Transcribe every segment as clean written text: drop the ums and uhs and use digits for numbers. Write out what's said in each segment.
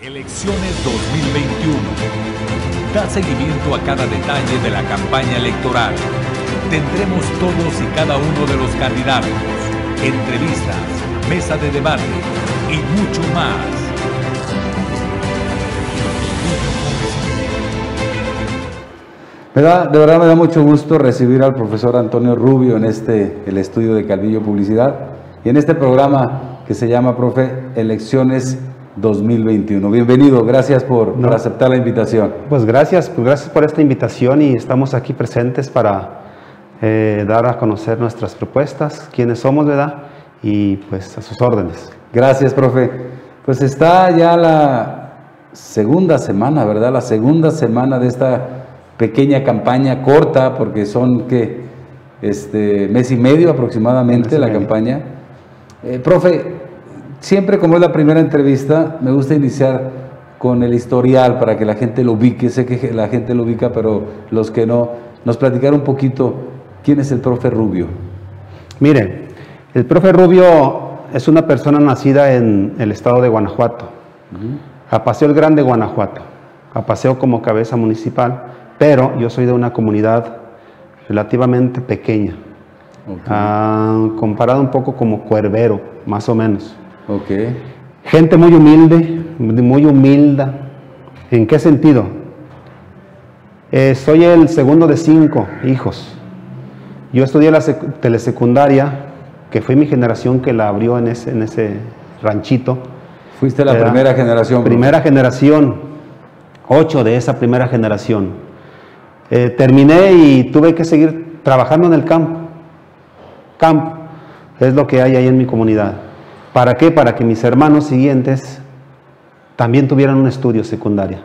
Elecciones 2021. Da seguimiento a cada detalle de la campaña electoral. Tendremos todos y cada uno de los candidatos, entrevistas, mesa de debate y mucho más. De verdad me da mucho gusto recibir al profesor Antonio Rubio en el estudio de Calvillo Publicidad y en este programa que se llama, profe, Elecciones 2021. Bienvenido, gracias por aceptar la invitación. Pues gracias por esta invitación y estamos aquí presentes para dar a conocer nuestras propuestas, quiénes somos, ¿verdad? Y pues a sus órdenes. Gracias, profe. Pues está ya la segunda semana, ¿verdad? La segunda semana de esta pequeña campaña corta, porque son, ¿qué? Mes y medio aproximadamente la campaña. Profe, siempre como es la primera entrevista, me gusta iniciar con el historial para que la gente lo ubique. Sé que la gente lo ubica, pero los que no, nos platicar un poquito quién es el profe Rubio. Mire, el profe Rubio es una persona nacida en el estado de Guanajuato, Apaseo el Grande, Guanajuato, Apaseo como cabeza municipal, pero yo soy de una comunidad relativamente pequeña, comparado un poco como Cuervero, más o menos. Gente muy humilde, muy humilda. ¿En qué sentido? Soy el segundo de 5 hijos. Yo estudié la telesecundaria, que fue mi generación que la abrió en ese ranchito. ¿Fuiste la primera generación? Primera generación, 8 de esa primera generación. Terminé y tuve que seguir trabajando en el campo. Campo es lo que hay ahí en mi comunidad. ¿Para qué? Para que mis hermanos siguientes también tuvieran un estudio secundario.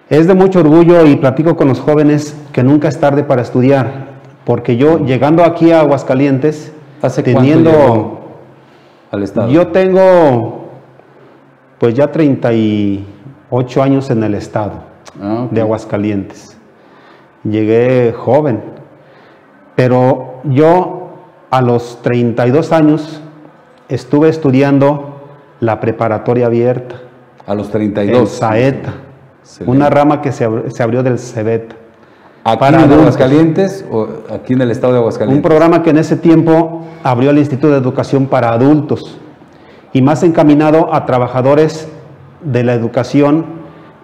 Es de mucho orgullo y platico con los jóvenes que nunca es tarde para estudiar, porque yo llegando aquí a Aguascalientes, teniendo al estado. Yo tengo pues ya 38 años en el estado de Aguascalientes. Llegué joven, pero yo a los 32 años estuve estudiando la preparatoria abierta. A los 32. En Saeta, una rama que se abrió del CEBETA. ¿Aquí en Aguascalientes o aquí en el estado de Aguascalientes? Un programa que en ese tiempo abrió el Instituto de Educación para Adultos y más encaminado a trabajadores de la educación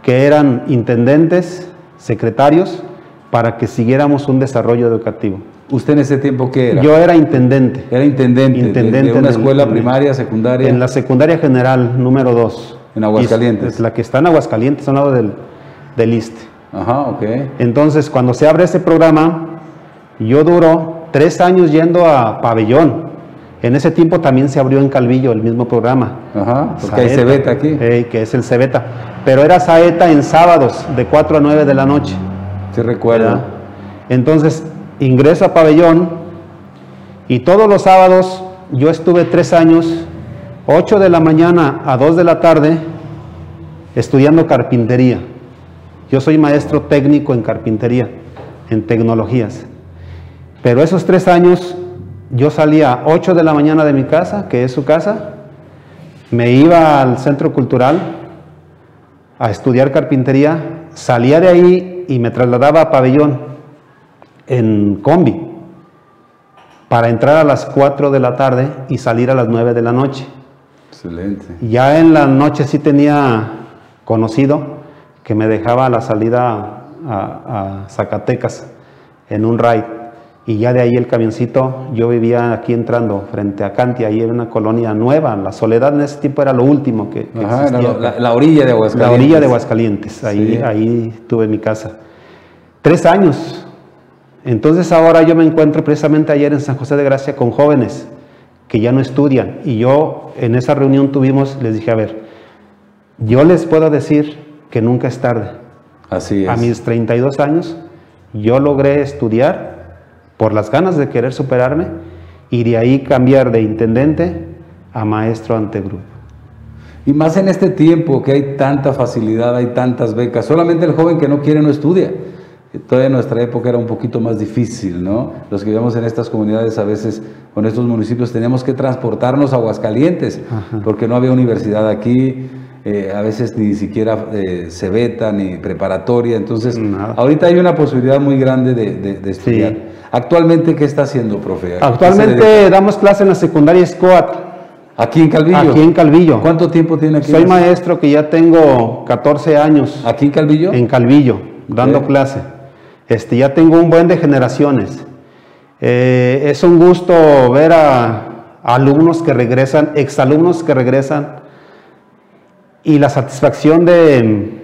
que eran intendentes, secretarios, para que siguiéramos un desarrollo educativo. ¿Usted en ese tiempo qué era? Yo era intendente. Era intendente de una escuela primaria, secundaria. En la secundaria general número 2. En Aguascalientes. Es la que está en Aguascalientes, a un lado del ISSSTE. Ajá, ok. Entonces, cuando se abre ese programa, yo duro 3 años yendo a Pabellón. En ese tiempo también se abrió en Calvillo el mismo programa. Ajá, porque hay CEBETA aquí. Que es el CEBETA. Pero era Saeta en sábados, de 4 a 9 de la noche. Sí, recuerdo. Entonces, ingreso a Pabellón y todos los sábados yo estuve 3 años, 8 de la mañana a 2 de la tarde, estudiando carpintería. Yo soy maestro técnico en carpintería, en tecnologías. Pero esos 3 años yo salía 8 de la mañana de mi casa, que es su casa, me iba al centro cultural a estudiar carpintería, salía de ahí y me trasladaba a Pabellón en combi para entrar a las 4 de la tarde y salir a las 9 de la noche. Excelente. Ya en la noche sí tenía conocido que me dejaba a la salida a Zacatecas en un ride y ya de ahí el camioncito. Yo vivía aquí entrando frente a Cantia, ahí en una colonia nueva. La Soledad en ese tiempo era lo último que existía. La orilla de Aguascalientes. La orilla de Aguascalientes, ahí tuve mi casa. 3 años. Entonces ahora yo me encuentro precisamente ayer en San José de Gracia con jóvenes que ya no estudian. Y yo en esa reunión les dije, a ver, yo les puedo decir que nunca es tarde. Así es. A mis 32 años yo logré estudiar por las ganas de querer superarme y de ahí cambiar de intendente a maestro ante grupo. Y más en este tiempo que hay tanta facilidad, hay tantas becas. Solamente el joven que no quiere no estudia. Todavía en nuestra época era un poquito más difícil, ¿no? Los que vivíamos en estas comunidades a veces, o en estos municipios, teníamos que transportarnos a Aguascalientes, porque no había universidad aquí. a veces ni siquiera se beta ni preparatoria, entonces Nada. ahorita hay una posibilidad muy grande de estudiar. Sí. Actualmente, ¿qué está haciendo, profe? ¿A qué se Actualmente dedica? damos clase en la secundaria SCOAT, ¿Aquí en Calvillo? aquí en Calvillo. ¿Cuánto tiempo tiene aquí? Soy maestro que ya tengo 14 años ¿Aquí en Calvillo? en Calvillo, dando Ok. clase. Ya tengo un buen de generaciones. Es un gusto ver a alumnos que regresan, exalumnos que regresan, y la satisfacción de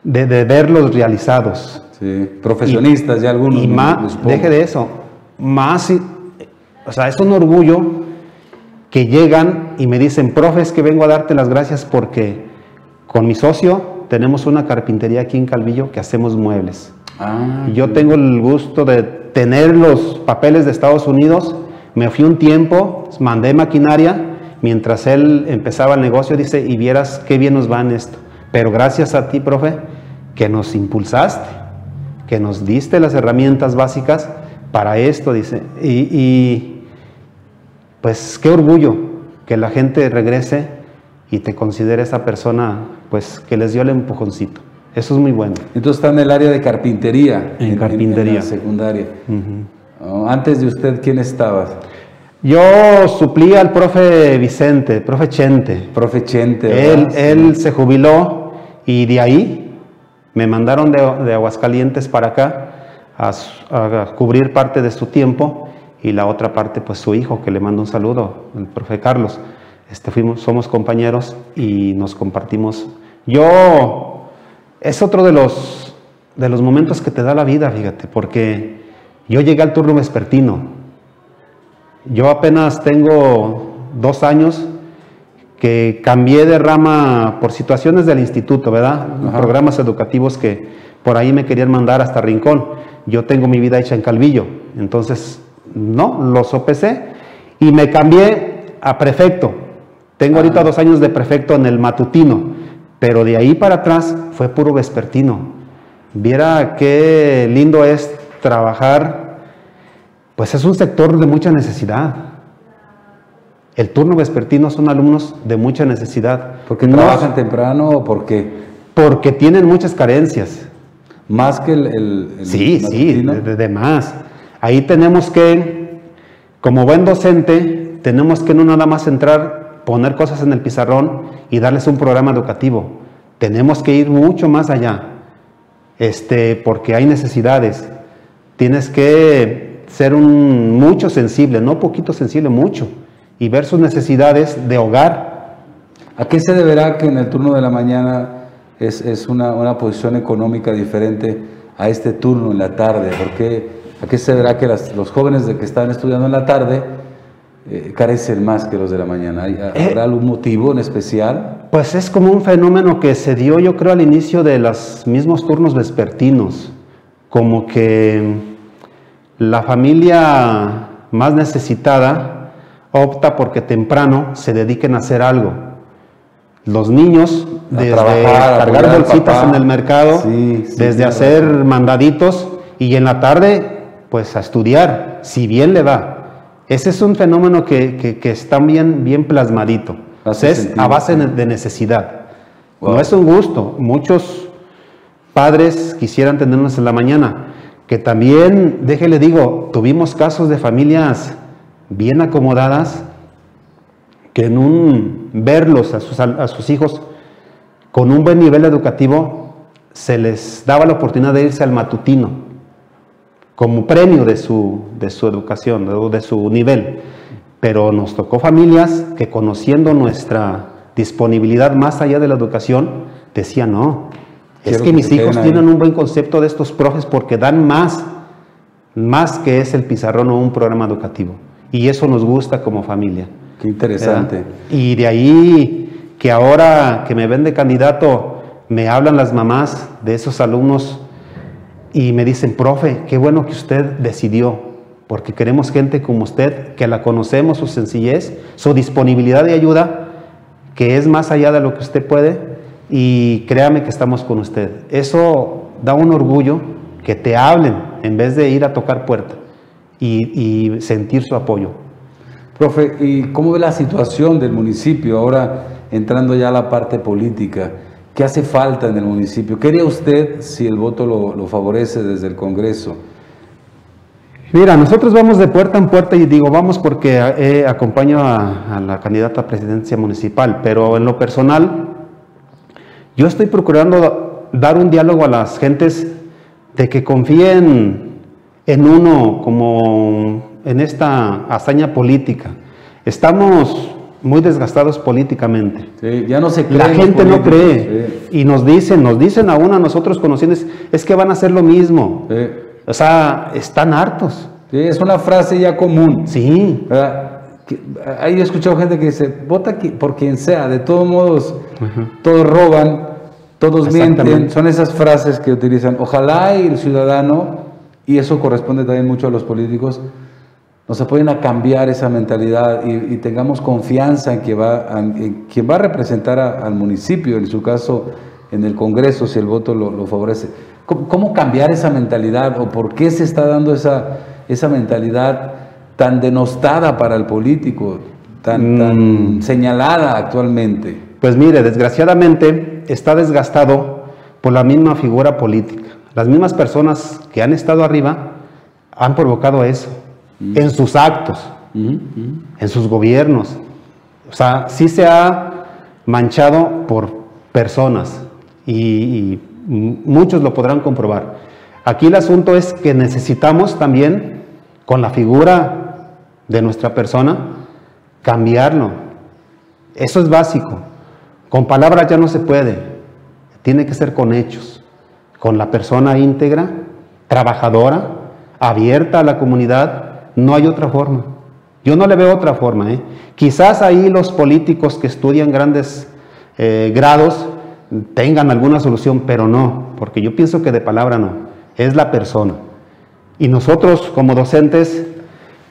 verlos realizados. Sí, profesionistas ya algunos. Y me más, supongo. deje de eso, más, o sea, es un orgullo que llegan y me dicen, profe, es que vengo a darte las gracias porque con mi socio tenemos una carpintería aquí en Calvillo que hacemos muebles. Ah, Y yo sí. tengo el gusto de tener los papeles de Estados Unidos, me fui un tiempo, mandé maquinaria, mientras él empezaba el negocio, dice, y vieras qué bien nos va en esto. Pero gracias a ti, profe, que nos impulsaste, que nos diste las herramientas básicas para esto, dice. Y pues qué orgullo que la gente regrese y te considere esa persona, pues que les dio el empujoncito. Eso es muy bueno. Entonces está en el área de carpintería. En carpintería. En la secundaria. Oh, antes de usted, ¿quién estaba? Yo suplí al profe Vicente, profe Chente. Profe Chente. Él, ¿verdad? él se jubiló y de ahí me mandaron de Aguascalientes para acá a cubrir parte de su tiempo y la otra parte pues su hijo, que le mando un saludo, el profe Carlos. Somos compañeros y nos compartimos. Es otro de los momentos que te da la vida, fíjate, porque yo llegué al turno vespertino. Yo apenas tengo 2 años que cambié de rama por situaciones del instituto, ¿verdad? Ajá. Programas educativos que por ahí me querían mandar hasta Rincón. Yo tengo mi vida hecha en Calvillo, entonces no, lo sopesé y me cambié a prefecto. Tengo ahorita 2 años de prefecto en el matutino, pero de ahí para atrás fue puro vespertino. Viera qué lindo es trabajar. Pues es un sector de mucha necesidad. El turno vespertino son alumnos de mucha necesidad. ¿Porque No, trabajan temprano o porque porque tienen muchas carencias. más que el Sí, matutino? de más. Ahí tenemos que, como buen docente, tenemos que no nada más entrar, poner cosas en el pizarrón y darles un programa educativo. Tenemos que ir mucho más allá, porque hay necesidades. Tienes que ser mucho sensible, no poquito sensible, mucho, y ver sus necesidades de hogar. ¿A qué se deberá que en el turno de la mañana es una posición económica diferente a este turno en la tarde? ¿A qué se deberá que los jóvenes que están estudiando en la tarde carecen más que los de la mañana? ¿Habrá algún motivo en especial? Pues es como un fenómeno que se dio, yo creo, al inicio de los mismos turnos vespertinos, como que la familia más necesitada opta porque temprano se dediquen a hacer algo. Los niños, desde trabajar, cargar apoyar al bolsitas papá. en el mercado, Sí, desde tienes hacer razón. mandaditos, y en la tarde, pues a estudiar, si bien le va. Ese es un fenómeno que está bien plasmadito. Hace Es sentido, a base sí. de necesidad. Wow. No es un gusto. Muchos padres quisieran tenernos en la mañana, que también, déjele digo, tuvimos casos de familias bien acomodadas que en verlos a sus hijos con un buen nivel educativo se les daba la oportunidad de irse al matutino como premio de su educación o de su nivel. Pero nos tocó familias que, conociendo nuestra disponibilidad más allá de la educación, decían, no, es Quiero que que mis se hijos queden ahí. tienen un buen concepto de estos profes porque dan más que es el pizarrón o un programa educativo. Y eso nos gusta como familia. Qué interesante. ¿Verdad? Y de ahí que ahora que me ven de candidato, me hablan las mamás de esos alumnos y me dicen, profe, qué bueno que usted decidió, porque queremos gente como usted, que la conocemos, su sencillez, su disponibilidad de ayuda, que es más allá de lo que usted puede, y créame que estamos con usted. Eso da un orgullo que te hablen en vez de ir a tocar puerta y sentir su apoyo. Profe, ¿y cómo ve la situación del municipio ahora entrando ya a la parte política, ¿qué hace falta en el municipio? ¿Qué haría usted si el voto lo favorece desde el Congreso? Mira, nosotros vamos de puerta en puerta y digo vamos porque acompaño a la candidata a presidencia municipal, pero en lo personal yo estoy procurando dar un diálogo a las gentes de que confíen en uno como en esta hazaña política. Estamos muy desgastados políticamente. Sí, ya no se cree. La gente no cree. Sí. Y nos dicen a nosotros conocidos, es que van a hacer lo mismo. Sí. O sea, están hartos. Sí, es una frase ya común. Sí. Ahí he escuchado gente que dice, vota por quien sea, de todos modos, todos roban, todos mienten. Son esas frases que utilizan. Ojalá y el ciudadano, y eso corresponde también mucho a los políticos, nos apoyen a cambiar esa mentalidad y tengamos confianza en quien va a representar al municipio, en su caso en el Congreso, si el voto lo favorece. ¿Cómo cambiar esa mentalidad o por qué se está dando esa mentalidad tan denostada para el político, tan señalada actualmente? Pues mire, desgraciadamente está desgastado por la misma figura política. Las mismas personas que han estado arriba han provocado eso. En sus actos, en sus gobiernos. O sea, sí se ha manchado por personas y muchos lo podrán comprobar. Aquí el asunto es que necesitamos también, con la figura de nuestra persona, cambiarlo. Eso es básico. Con palabras ya no se puede. Tiene que ser con hechos. Con la persona íntegra, trabajadora, abierta a la comunidad. No hay otra forma. Yo no le veo otra forma. Quizás ahí los políticos que estudian grandes grados tengan alguna solución, pero no, porque yo pienso que de palabra no, es la persona. Y nosotros como docentes,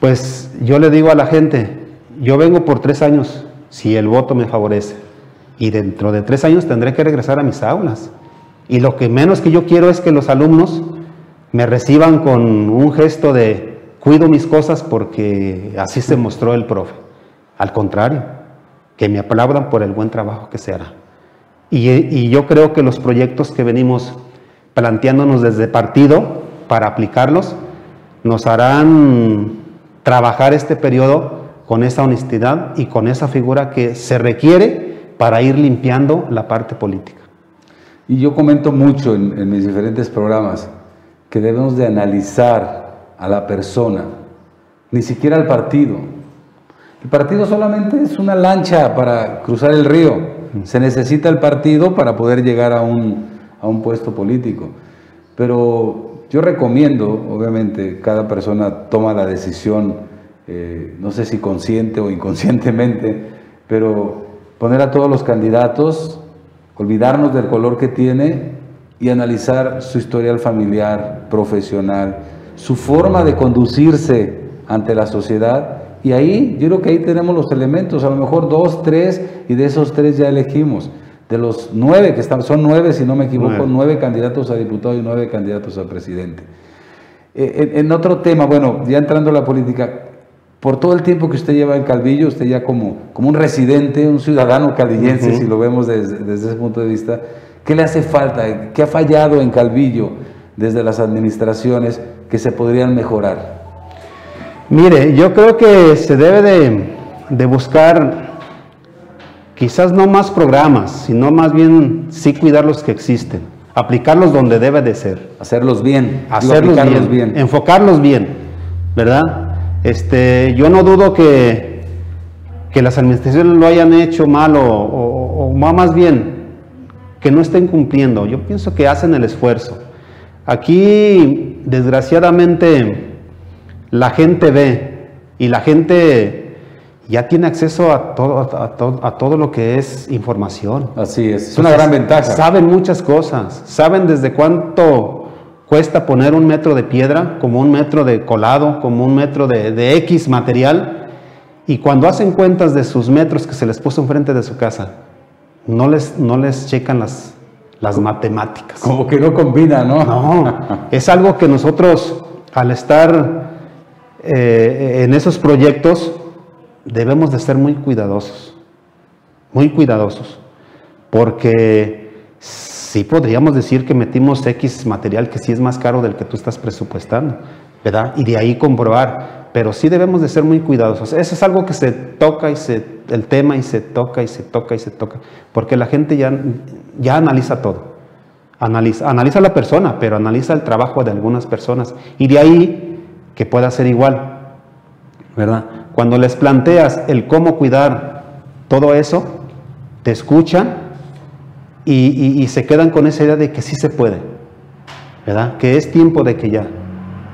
pues yo le digo a la gente, yo vengo por 3 años, si el voto me favorece, y dentro de 3 años tendré que regresar a mis aulas. Y lo que menos que yo quiero es que los alumnos me reciban con un gesto de cuido mis cosas porque así se mostró el profe. Al contrario, que me aplaudan por el buen trabajo que se hará. Y yo creo que los proyectos que venimos planteándonos desde partido para aplicarlos, nos harán trabajar este periodo con esa honestidad y con esa figura que se requiere para ir limpiando la parte política. Y yo comento mucho en mis diferentes programas que debemos de analizar a la persona, ni siquiera al partido. El partido solamente es una lancha para cruzar el río. Se necesita el partido para poder llegar a un puesto político. Pero yo recomiendo, obviamente, cada persona toma la decisión, no sé si consciente o inconscientemente, pero poner a todos los candidatos, olvidarnos del color que tiene y analizar su historial familiar, profesional, su forma de conducirse ante la sociedad, y ahí, yo creo que ahí tenemos los elementos, a lo mejor 2, 3, y de esos 3 ya elegimos. De los 9 que están, son 9 si no me equivoco, 9 candidatos a diputado y 9 candidatos a presidente. En otro tema, bueno, ya entrando a la política, por todo el tiempo que usted lleva en Calvillo, usted ya como un residente, un ciudadano calvillense, si lo vemos desde ese punto de vista, ¿qué le hace falta? ¿Qué ha fallado en Calvillo desde las administraciones que se podrían mejorar? Mire, yo creo que se debe de buscar quizás no más programas, sino más bien sí cuidar los que existen, aplicarlos donde debe de ser. Hacerlos bien. Hacerlos bien, enfocarlos bien, ¿verdad? Yo no dudo que las administraciones lo hayan hecho mal o más bien que no estén cumpliendo. Yo pienso que hacen el esfuerzo. Aquí, desgraciadamente, la gente ve y la gente ya tiene acceso a todo lo que es información. Así es una gran ventaja. Saben muchas cosas, saben desde cuánto cuesta poner 1 metro de piedra, como 1 metro de colado, como 1 metro de X material, y cuando hacen cuentas de sus metros que se les puso enfrente de su casa, no les checan las matemáticas. Como que no combina, ¿no? No, es algo que nosotros, al estar en esos proyectos, debemos de ser muy cuidadosos. muy cuidadosos, porque sí podríamos decir que metimos X material que sí es más caro del que tú estás presupuestando, ¿verdad? Y de ahí comprobar, pero sí debemos de ser muy cuidadosos. Eso es algo que se toca el tema y se toca y se toca y se toca, porque la gente ya analiza todo. Analiza la persona, pero analiza el trabajo de algunas personas, y de ahí que pueda ser igual, ¿verdad? Cuando les planteas el cómo cuidar todo eso, te escuchan y se quedan con esa idea de que sí se puede, ¿verdad? Que es tiempo de que ya.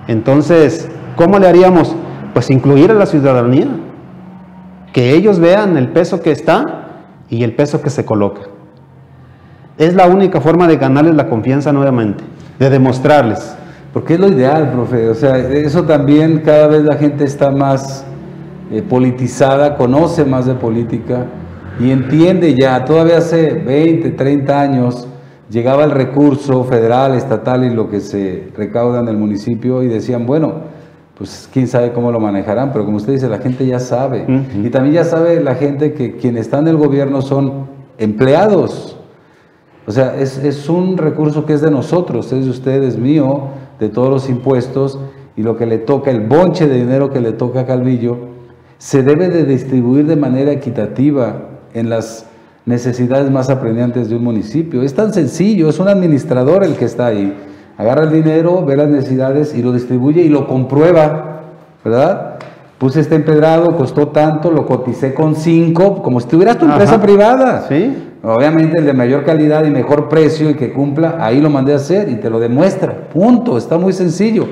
Entonces, ¿cómo le haríamos? Pues incluir a la ciudadanía, que ellos vean el peso que está y el peso que se coloca. Es la única forma de ganarles la confianza nuevamente, de demostrarles. Porque es lo ideal, profe. O sea, eso también, cada vez la gente está más politizada, conoce más de política y entiende ya. Todavía hace 20, 30 años llegaba el recurso federal, estatal y lo que se recauda en el municipio y decían, bueno, pues quién sabe cómo lo manejarán, pero como usted dice, la gente ya sabe. Y también ya sabe la gente que quienes están en el gobierno son empleados. O sea, es un recurso que es de nosotros, es de ustedes, mío, de todos los impuestos, y lo que le toca, el bonche de dinero que le toca a Calvillo, se debe de distribuir de manera equitativa en las necesidades más apremiantes de un municipio. Es tan sencillo, es un administrador el que está ahí. Agarra el dinero, ve las necesidades y lo distribuye y lo comprueba, ¿verdad? Puse este empedrado, costó tanto, lo coticé con 5, como si tuvieras tu empresa privada. ¿Sí? Obviamente el de mayor calidad y mejor precio y que cumpla, ahí lo mandé a hacer y te lo demuestra. Punto, está muy sencillo.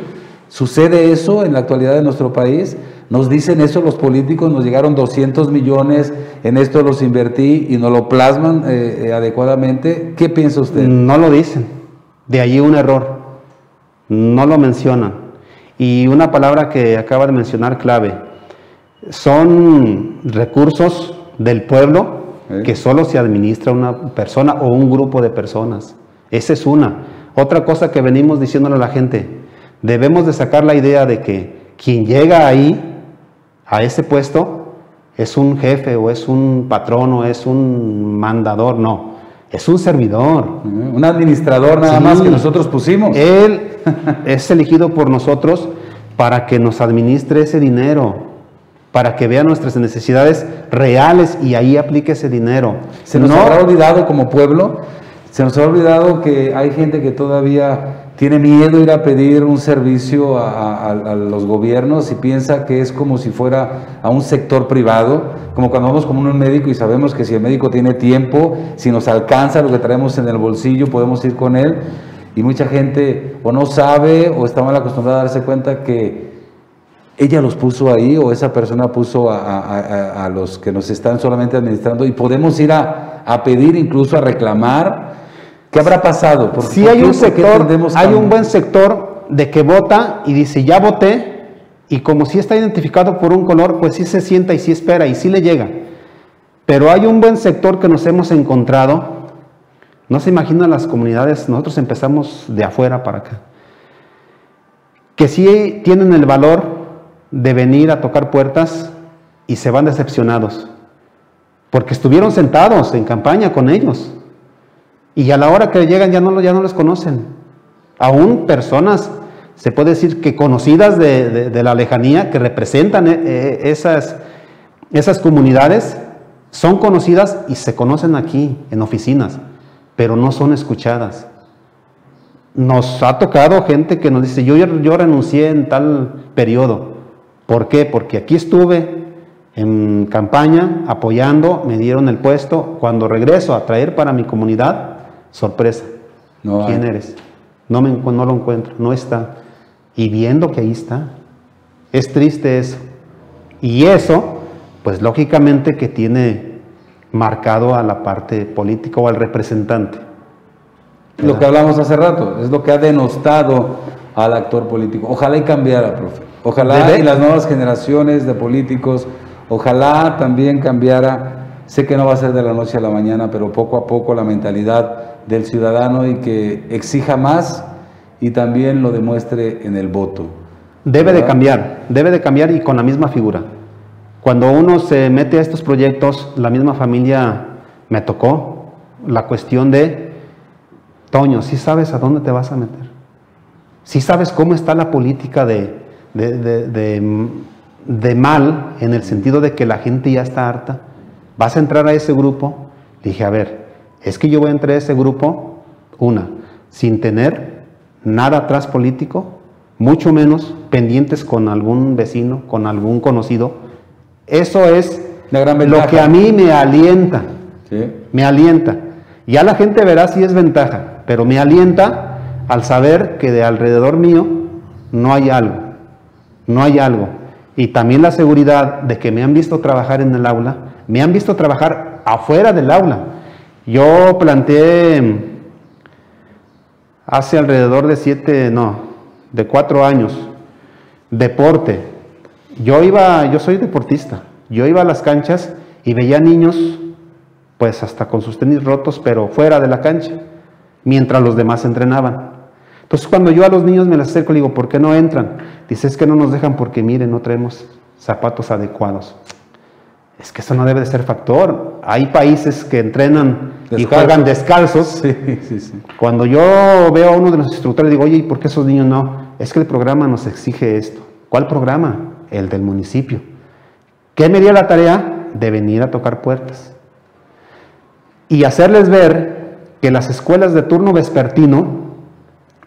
Sucede eso en la actualidad de nuestro país. Nos dicen eso los políticos, nos llegaron 200 millones, en esto los invertí y nos lo plasman adecuadamente. ¿Qué piensa usted? No lo dicen. De allí un error. No lo mencionan. Y una palabra que acaba de mencionar clave. Son recursos del pueblo que solo se administra una persona o un grupo de personas. Esa es una. Otra cosa que venimos diciéndole a la gente, debemos de sacar la idea de que quien llega ahí, a ese puesto, es un jefe o es un patrón o es un mandador, no, es un servidor. Un administrador nada más que nosotros pusimos. Él es elegido por nosotros para que nos administre ese dinero, para que vea nuestras necesidades reales y ahí aplique ese dinero. Se nos habrá olvidado como pueblo, se nos ha olvidado que hay gente que todavía tiene miedo ir a pedir un servicio a los gobiernos y piensa que es como si fuera a un sector privado, como cuando vamos con un médico y sabemos que si el médico tiene tiempo, si nos alcanza lo que traemos en el bolsillo, podemos ir con él. Y mucha gente o no sabe o está mal acostumbrada a darse cuenta que ella los puso ahí o esa persona puso a los que nos están solamente administrando y podemos ir a pedir, incluso a reclamar. ¿Qué habrá pasado? Si hay un sector, hay un buen sector de que vota y dice, ya voté, y como si está identificado por un color, pues sí se sienta y sí espera y sí le llega. Pero hay un buen sector que nos hemos encontrado, no se imaginan las comunidades, nosotros empezamos de afuera para acá, que sí tienen el valor de venir a tocar puertas y se van decepcionados, porque estuvieron sentados en campaña con ellos. Y a la hora que llegan ya no les conocen. Aún personas, se puede decir que conocidas de la lejanía, que representan esas comunidades, son conocidas y se conocen aquí, en oficinas, pero no son escuchadas. Nos ha tocado gente que nos dice, yo renuncié en tal periodo. ¿Por qué? Porque aquí estuve en campaña apoyando, me dieron el puesto. Cuando regreso a traer para mi comunidad, sorpresa, ¿quién eres? No lo encuentro, no está. Y viendo que ahí está, es triste eso. Y eso, pues lógicamente que tiene marcado a la parte política o al representante. ¿Verdad? Lo que hablamos hace rato, es lo que ha denostado al actor político. Ojalá y cambiara, profe. Ojalá y las nuevas generaciones de políticos, ojalá también cambiara. Sé que no va a ser de la noche a la mañana, pero poco a poco la mentalidad del ciudadano y que exija más y también lo demuestre en el voto. Debe de cambiar y con la misma figura. Cuando uno se mete a estos proyectos, la misma familia me tocó la cuestión de, Toño, ¿sí sabes a dónde te vas a meter? ¿Sí sabes cómo está la política de mal, en el sentido de que la gente ya está harta? ¿Vas a entrar a ese grupo? Dije, a ver, es que yo voy a entrar a ese grupo, sin tener nada atrás político, mucho menos pendientes con algún vecino, con algún conocido. Eso es lo que a mí me alienta. Sí. Me alienta. Ya la gente verá si es ventaja, pero me alienta al saber que de alrededor mío no hay algo. No hay algo. Y también la seguridad de que me han visto trabajar en el aula, me han visto trabajar afuera del aula. Yo planteé hace alrededor de 4 años, deporte. Yo soy deportista. Yo iba a las canchas y veía niños, pues hasta con sus tenis rotos, pero fuera de la cancha, mientras los demás entrenaban. Entonces cuando yo a los niños me les acerco, le digo, ¿por qué no entran? Dice, es que no nos dejan porque, miren, no traemos zapatos adecuados. Es que eso no debe de ser factor. Hay países que entrenan y juegan descalzos. Sí. Cuando yo veo a uno de los instructores, digo, oye, ¿y por qué esos niños no? Es que el programa nos exige esto. ¿Cuál programa? El del municipio. ¿Qué me dio la tarea? De venir a tocar puertas. Y hacerles ver que las escuelas de turno vespertino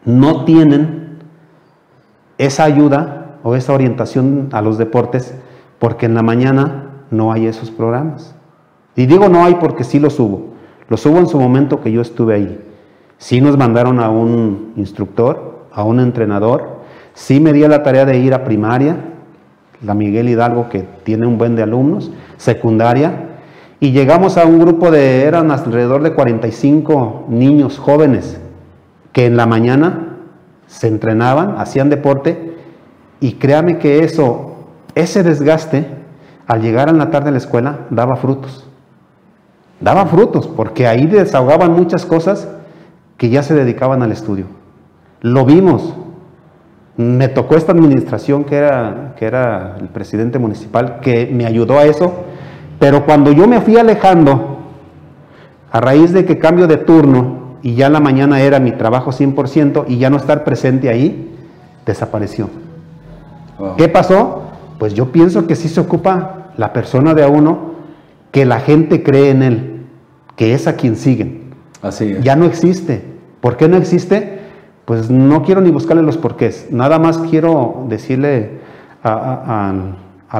no tienen esa ayuda o esa orientación a los deportes, porque en la mañana no hay esos programas. Y digo no hay porque sí los hubo. Los hubo en su momento que yo estuve ahí. Sí nos mandaron a un instructor, a un entrenador. Sí me di la tarea de ir a primaria, la Miguel Hidalgo, que tiene un buen de alumnos, secundaria, y llegamos a un grupo eran alrededor de 45 niños jóvenes, que en la mañana se entrenaban, hacían deporte, y créame que ese desgaste, al llegar en la tarde a la escuela, daba frutos. Daba frutos, porque ahí desahogaban muchas cosas que ya se dedicaban al estudio. Lo vimos. Me tocó esta administración que era el presidente municipal, que me ayudó a eso, pero cuando yo me fui alejando, a raíz de que cambio de turno, y ya en la mañana era mi trabajo 100%, y ya no estar presente ahí, desapareció. Wow. ¿Qué pasó? Pues yo pienso que sí se ocupa la persona de a uno, que la gente cree en él, que es a quien siguen. Así es. Ya no existe. ¿Por qué no existe? Pues no quiero ni buscarle los porqués. Nada más quiero decirle a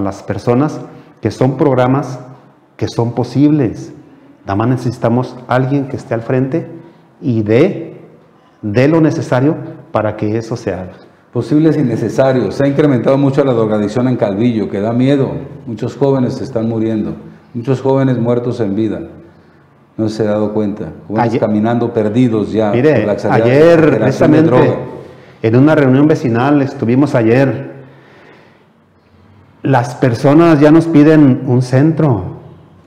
las personas que son programas que son posibles. Nada más necesitamos alguien que esté al frente y dé lo necesario para que eso se haga. Posibles y necesarios. Se ha incrementado mucho la drogadicción en Calvillo, que da miedo. Muchos jóvenes se están muriendo. Muchos jóvenes muertos en vida. No se ha dado cuenta. Jóvenes caminando perdidos ya. Mire, ayer precisamente en una reunión vecinal estuvimos ayer. Las personas ya nos piden un centro.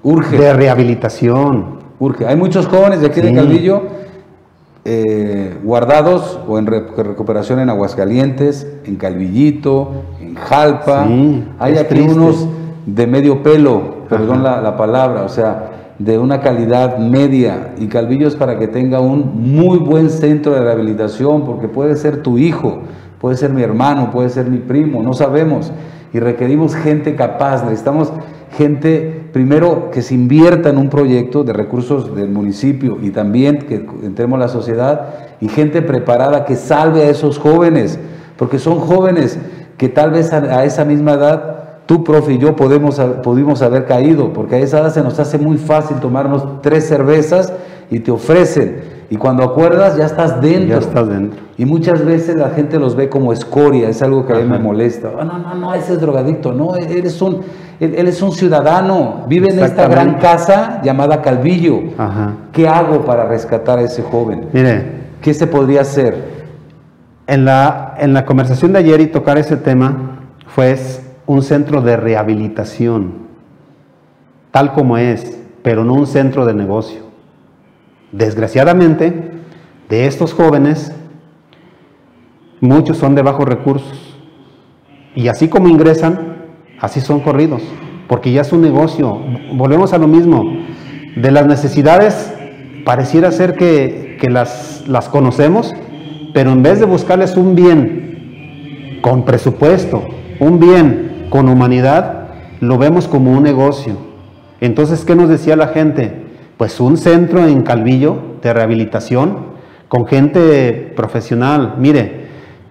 Urge. De rehabilitación. Urge. Hay muchos jóvenes de aquí de Calvillo guardados o en recuperación en Aguascalientes, en Calvillito, en Jalpa. Sí, hay aquí unos de medio pelo, perdón la palabra, o sea, de una calidad media, y Calvillo es para que tenga un muy buen centro de rehabilitación, porque puede ser tu hijo, puede ser mi hermano, puede ser mi primo, no sabemos, y requerimos gente capaz. Necesitamos gente, primero, que se invierta en un proyecto de recursos del municipio, y también que entremos a la sociedad, y gente preparada que salve a esos jóvenes, porque son jóvenes que tal vez a esa misma edad tú, profe, y yo pudimos haber caído, porque a esa edad se nos hace muy fácil tomarnos 3 cervezas y te ofrecen, y cuando acuerdas ya estás dentro. Ya estás dentro. Y muchas veces la gente los ve como escoria, es algo que a mí me molesta. No, ese es drogadicto, no, él es un ciudadano, vive en esta gran casa llamada Calvillo. ¿Qué hago para rescatar a ese joven? Mire, ¿qué se podría hacer? En la conversación de ayer y tocar ese tema fue un centro de rehabilitación, tal como es, pero no un centro de negocio. Desgraciadamente, de estos jóvenes, muchos son de bajos recursos, y así como ingresan, así son corridos, porque ya es un negocio. Volvemos a lo mismo. de las necesidades pareciera ser que las conocemos, pero en vez de buscarles un bien con presupuesto, un bien con humanidad, lo vemos como un negocio. Entonces, ¿qué nos decía la gente? Pues un centro en Calvillo de rehabilitación con gente profesional. Mire,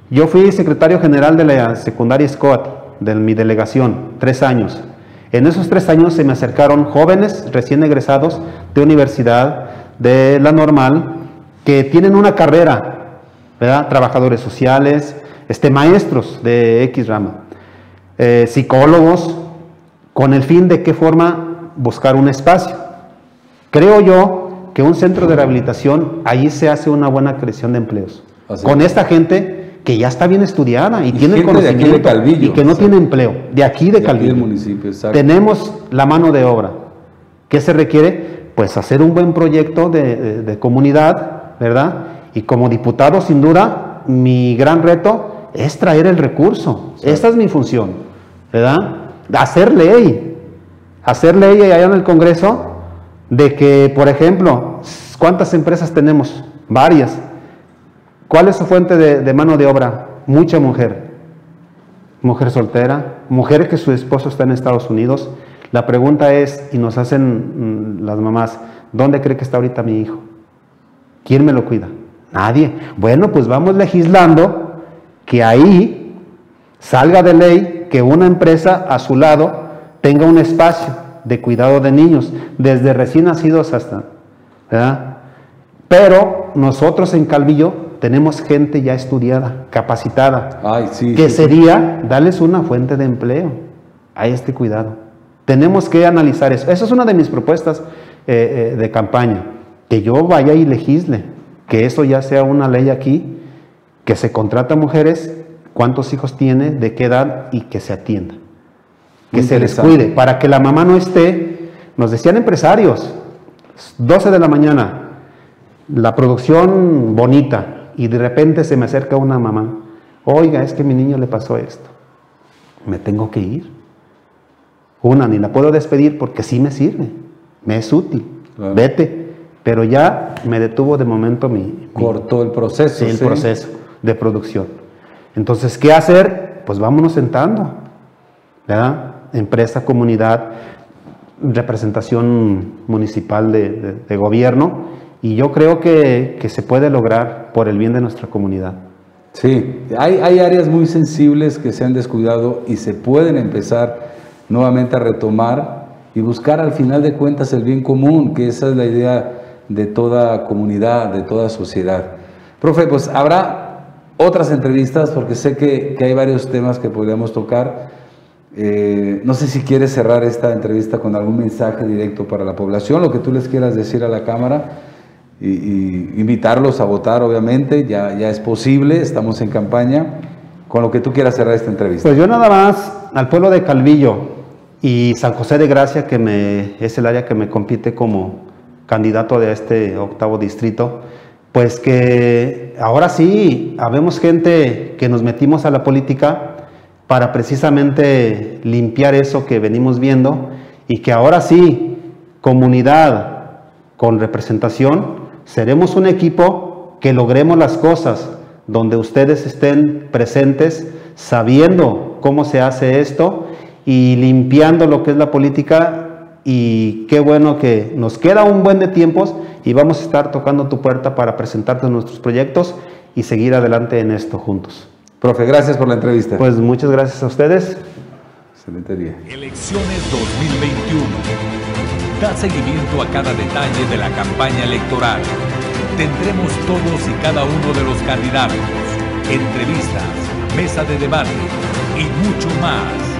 yo fui secretario general de la secundaria Scott, de mi delegación, 3 años. En esos 3 años se me acercaron jóvenes recién egresados de universidad, de la normal, que tienen una carrera, ¿verdad? Trabajadores sociales, maestros de X rama, psicólogos, con el fin de qué forma buscar un espacio. Creo yo que un centro de rehabilitación, ahí se hace una buena creación de empleos. Con esta gente que ya está bien estudiada y tiene el conocimiento Calvillo, y que no tiene empleo, de aquí de Calvillo. Aquí del municipio, exacto. Tenemos la mano de obra. ¿Qué se requiere? Pues hacer un buen proyecto de comunidad, ¿verdad? Y como diputado, sin duda, mi gran reto es traer el recurso. Sí. Esta es mi función, ¿verdad? Hacer ley allá en el Congreso, de que, por ejemplo, ¿cuántas empresas tenemos? Varias. ¿Cuál es su fuente de mano de obra? Mucha mujer. Mujer soltera, mujer que su esposo está en Estados Unidos. La pregunta es, y nos hacen las mamás, ¿dónde cree que está ahorita mi hijo? ¿Quién me lo cuida? Nadie. Bueno, pues vamos legislando que ahí salga de ley que una empresa a su lado tenga un espacio de cuidado de niños, desde recién nacidos hasta, ¿verdad? Pero nosotros en Calvillo tenemos gente ya estudiada, capacitada, que sería darles una fuente de empleo a este cuidado. Tenemos que analizar eso. Esa es una de mis propuestas de campaña, que yo vaya y legisle, que eso ya sea una ley aquí, que se contrata a mujeres, cuántos hijos tiene, de qué edad y que se atienda. Que se les cuide, para que la mamá no esté, nos decían empresarios, 12 de la mañana, la producción bonita, y de repente se me acerca una mamá, oiga, es que a mi niño le pasó esto, me tengo que ir. Ni la puedo despedir porque sí me sirve, me es útil, claro. Vete, pero ya me detuvo de momento cortó el proceso. Sí, el proceso de producción. Entonces, ¿qué hacer? Pues vámonos sentando, ¿verdad? Empresa, comunidad, representación municipal de gobierno, y yo creo que se puede lograr por el bien de nuestra comunidad. Sí, hay áreas muy sensibles que se han descuidado y se pueden empezar nuevamente a retomar y buscar al final de cuentas el bien común, que esa es la idea de toda comunidad, de toda sociedad. Profe, pues habrá otras entrevistas porque sé que hay varios temas que podríamos tocar. No sé si quieres cerrar esta entrevista con algún mensaje directo para la población, lo que tú les quieras decir a la Cámara, y invitarlos a votar, obviamente, ya es posible, estamos en campaña, con lo que tú quieras cerrar esta entrevista. Pues yo nada más al pueblo de Calvillo y San José de Gracia, que es el área que me compite como candidato de este 8º distrito, pues que ahora sí, habemos gente que nos metimos a la política para precisamente limpiar eso que venimos viendo, y que ahora sí, comunidad con representación, seremos un equipo que logremos las cosas, donde ustedes estén presentes, sabiendo cómo se hace esto y limpiando lo que es la política. Y qué bueno que nos queda un buen de tiempos y vamos a estar tocando tu puerta para presentarte nuestros proyectos y seguir adelante en esto juntos. Profe, gracias por la entrevista. Pues muchas gracias a ustedes. Excelente día. Elecciones 2021. Da seguimiento a cada detalle de la campaña electoral. Tendremos todos y cada uno de los candidatos, entrevistas, mesa de debate y mucho más.